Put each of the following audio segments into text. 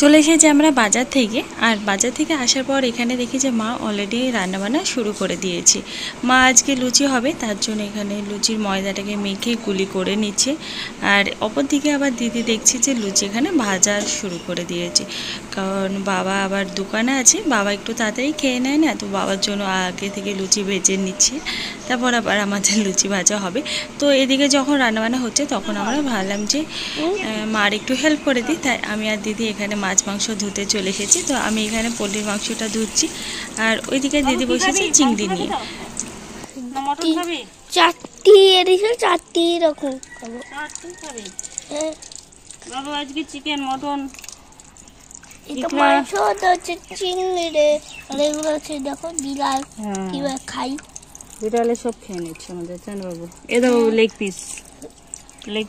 চলে এসেছি আমরা বাজার থেকে। আর বাজার থেকে আসার পর এখানে দেখি যে মা অলরেডি রান্নাবান্না শুরু করে দিয়েছে। মা আজকে লুচি হবে, তার জন্য এখানে লুচির ময়দাটাকে মেখে গুলি করে নিচ্ছে। আর অপর দিকে আবার দিদি দেখছি যে লুচি এখানে ভাজা শুরু করে দিয়েছে, কারণ বাবা আবার দোকানে আছে, বাবা একটু তাড়াতাড়ি খেয়ে নেয় না, তো বাবার জন্য আগে থেকে লুচি ভেজে নিচ্ছে, তারপর আবার আমাদের লুচি ভাজা হবে। তো এদিকে যখন রান্নাবান্না হচ্ছে তখন আমরা ভাবলাম যে মার একটু হেল্প করে দিই, তাই আমি আর দিদি এখানে মাছ মাংস ধুতে চলে এসেছি। তো আমি এখানে পোলট্রির মাংসটা ধুচ্ছি, আর ওইদিকে দিদি বসেছে চিংড়ি নিয়ে। বাবা আজকে চিকেন মটন খাই, বিড়ালে সব খেয়ে নিচ্ছে আমাদের জান বাবু। এ দাও লেগ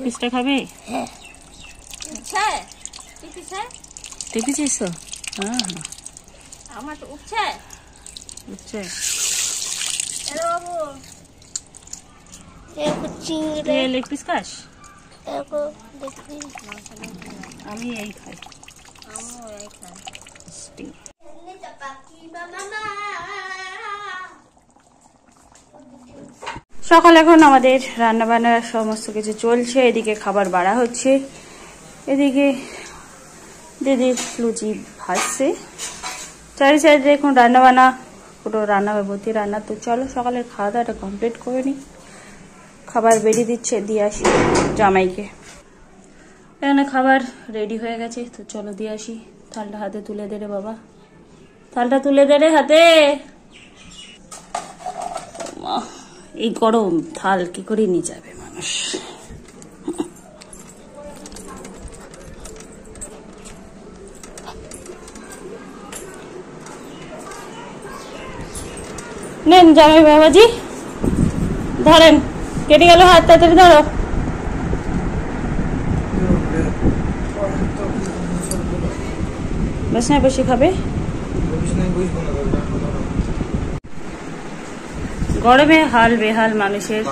পিসটা খাবে? হ্যাঁ দেখেছিস? হ্যাঁ আমার তো উঠছে লেগ পিস খাস? আমি এই খাই। সকাল এখন আমাদের রান্না বান্নার সমস্ত কিছু চলছে, এদিকে খাবার বাড়া হচ্ছে, এদিকে দিদি লুচি ভাজছে, চারি সাইডে এখন রান্না বান্না, পুরো রান্না ভর্তি রান্না। তো চলো সকালের খাওয়া দাওয়াটা কমপ্লিট করে নিই। খাবার বেরিয়ে দিচ্ছে, দিয়ে আসি জামাইকে। এখানে খাবার রেডি হয়ে গেছে, তো চলো দিয়ে আসি। থালটা হাতে তুলে দে রে বাবা, থালটা তুলে দে রে হাতে। এই গরম থাল কি করে নিয়ে যাবে মানুষ। নেন জামাই বাবাজি, ধরেন, কেটে গেল হাত, তাড়াতাড়ি ধরো। বসে বসে খাবে, গরমে হাল বেহাল মানুষের।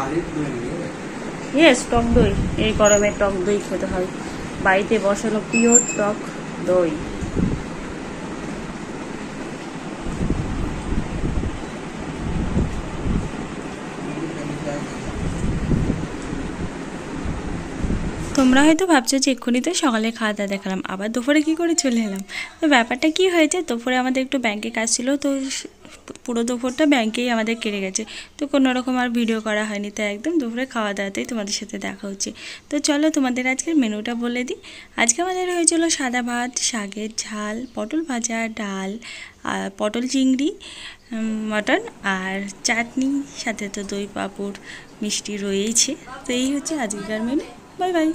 ইয়েস, টক দই, এই গরমে টক দই খেতে হয়, বাড়িতে বসানো পিওর টক দই। তোমরা হয়তো ভাবছো যে এক্ষুনি তো সকালে খাওয়া দাওয়া দেখালাম, আবার দুপুরে কী করে চলে এলাম। তো ব্যাপারটা কি হয়েছে, দুপুরে আমাদের একটু ব্যাংকে কাজ ছিল, তো পুরো দুপুরটা ব্যাংকেই আমাদের কেটে গেছে, তো কোনো রকম আর ভিডিও করা হয়নি। তাই একদম দুপুরে খাওয়া দাওয়াতেই তোমাদের সাথে দেখা হচ্ছে। তো চলো তোমাদের আজকের মেনুটা বলে দিই। আজকে আমাদের হয়েছিল সাদা ভাত, শাকের ঝাল, পটল ভাজা, ডাল, পটল চিংড়ি, মটন আর চাটনি, সাথে তো দই পাঁপড় মিষ্টি রয়েইছে। তো এই হচ্ছে আজকের মেনু। Bye bye.